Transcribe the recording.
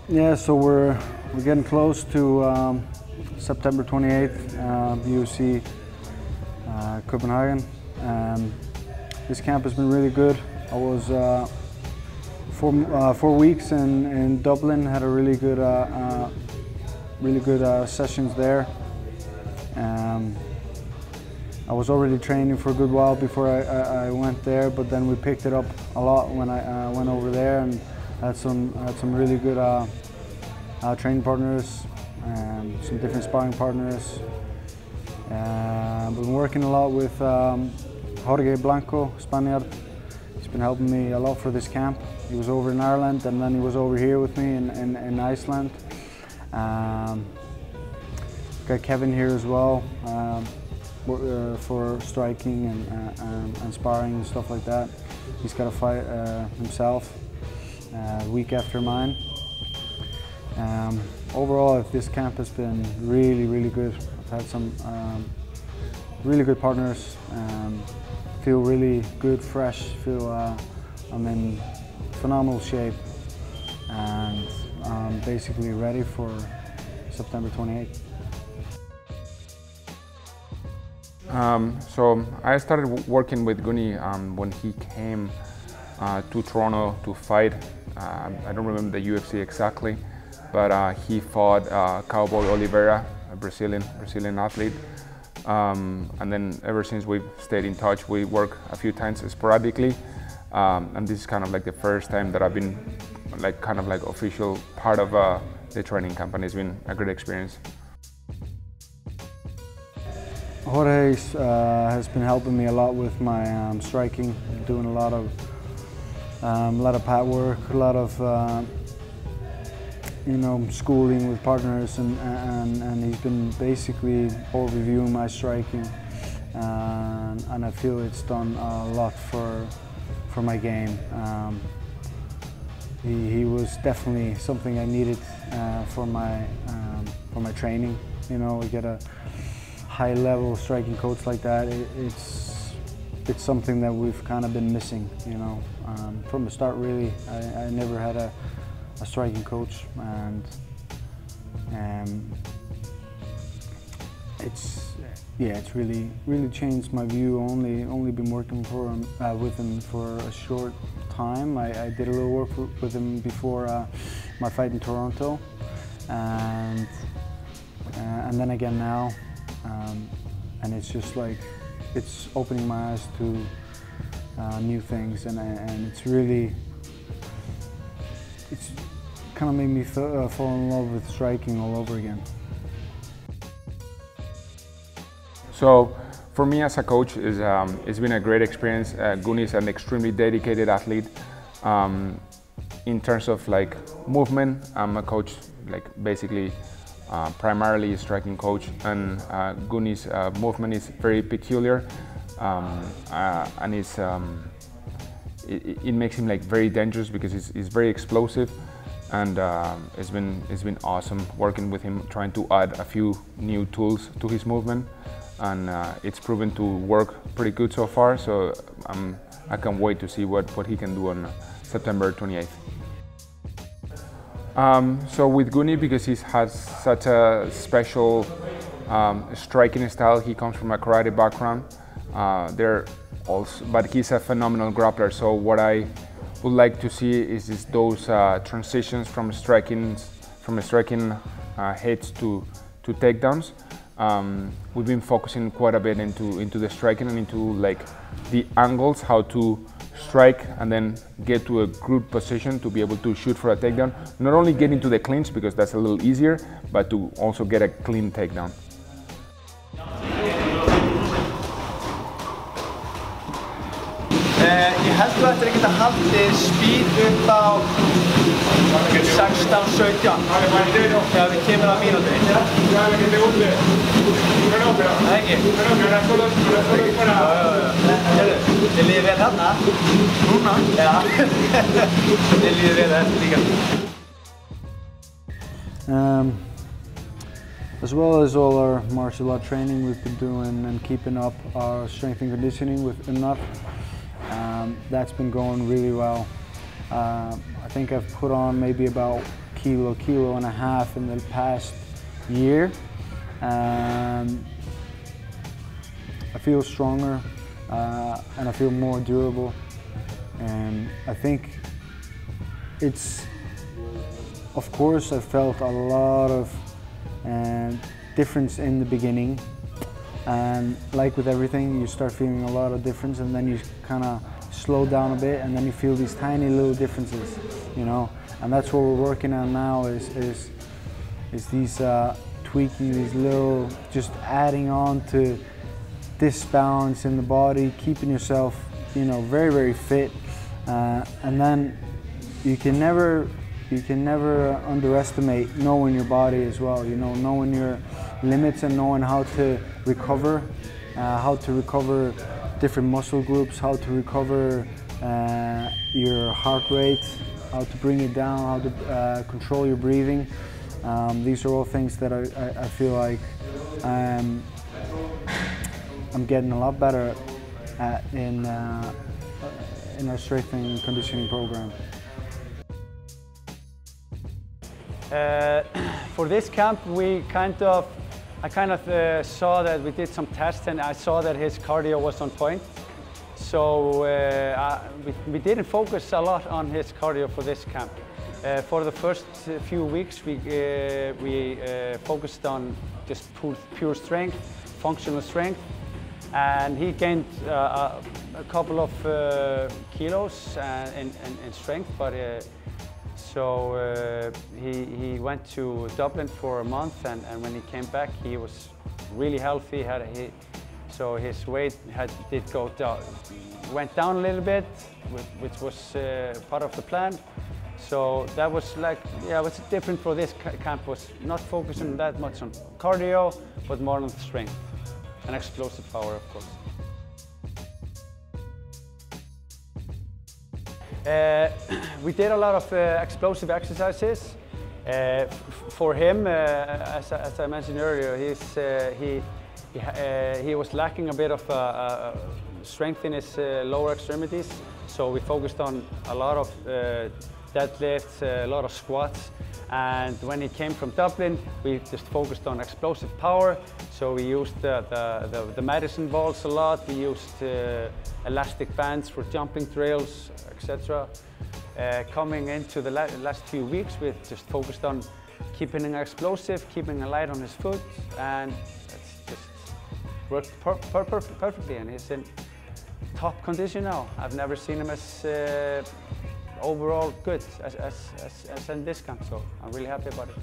Yeah, so we're getting close to September 28th, UFC Copenhagen. This camp has been really good. I was 4 weeks in Dublin, had a really good sessions there. I was already training for a good while before I went there, but then we picked it up a lot when I went over there and had some really good training partners, some different sparring partners. I've been working a lot with Jorge Blanco, Spaniard. He's been helping me a lot for this camp. He was over in Ireland and then he was over here with me in Iceland. Got Kevin here as well for striking and sparring and stuff like that. He's got a fight himself a week after mine. Overall, this camp has been really good. I've had some really good partners. Feel really good, fresh. Feel I'm in phenomenal shape, and I'm basically ready for September 28th. So I started working with Gunny when he came to Toronto to fight. I don't remember the UFC exactly, but he fought Cowboy Oliveira, a Brazilian athlete. And then ever since we've stayed in touch, we work a few times sporadically. And this is kind of like the first time that I've been kind of like official part of the training camp, and it's been a great experience. Jorge has been helping me a lot with my striking, doing a lot of pad work, a lot of schooling with partners, and he's been basically overviewing my striking, and I feel it's done a lot for my game. He was definitely something I needed for my training. You know, we get a high-level striking coach like that. It's something that we've kind of been missing. You know, from the start, really. I never had a striking coach, and it's really changed my view. Only been working with him for a short time. I did a little work with him before my fight in Toronto, and then again now, and it's just like it's opening my eyes to new things, and it's kind of made me fall in love with striking all over again. So for me as a coach, it's been a great experience. Gunny is an extremely dedicated athlete. In terms of like movement, I'm a coach, like basically primarily a striking coach, and Gunny's movement is very peculiar, and it makes him like very dangerous because he's very explosive, and it's been awesome working with him, trying to add a few new tools to his movement, and it's proven to work pretty good so far. So I can't wait to see what he can do on September 28th. So with Gunny, because he has such a special striking style, he comes from a karate background. But he's a phenomenal grappler. So what I would like to see is those transitions from striking hits to takedowns. We've been focusing quite a bit into the striking and into like the angles, how to strike and then get to a good position to be able to shoot for a takedown. Not only get into the clinch, because that's a little easier, but to also get a clean takedown. Ég held þú ættir ekkert að halda speed upp á 16-17 þegar við kemur á mínúti. Nei, ekki? Þið líður vel hérna? Núna? Já. Þið líður vel hérna líka. As well as all our martial art training we've been doing and keeping up our strength and conditioning with Gunnar. That's been going really well. I think I've put on maybe about kilo and a half in the past year. I feel stronger and I feel more durable. And I think it's, of course, I felt a lot of difference in the beginning. And like with everything, you start feeling a lot of difference, and then you kind of slow down a bit, and then you feel these tiny little differences, you know. And that's what we're working on now is these tweaking, these little, just adding on to this balance in the body, keeping yourself, you know, very, very fit. And then you can never underestimate knowing your body as well, you know, knowing your limits and knowing how to recover different muscle groups, how to recover your heart rate, how to bring it down, how to control your breathing. These are all things that I feel like I'm getting a lot better at in our strengthening and conditioning program. For this camp, I kind of saw that we did some tests, and I saw that his cardio was on point. So we didn't focus a lot on his cardio for this camp. For the first few weeks, we focused on just pure strength, functional strength, and he gained a couple of kilos in strength. But so he went to Dublin for a month, and when he came back, he was really healthy. So his weight went down a little bit, which was part of the plan. So that was like, yeah, what's different for this camp was not focusing that much on cardio, but more on strength and explosive power, of course. We did a lot of explosive exercises. For him, as I mentioned earlier, he was lacking a bit of strength in his lower extremities. So we focused on a lot of deadlifts, a lot of squats. And when he came from Dublin, we just focused on explosive power. So we used the medicine balls a lot. We used elastic bands for jumping drills, etc. Coming into the last few weeks, we just focused on keeping him explosive, keeping a light on his foot, and it's just worked perfectly. And he's in top condition now. I've never seen him as overall good as in this camp, so I'm really happy about it.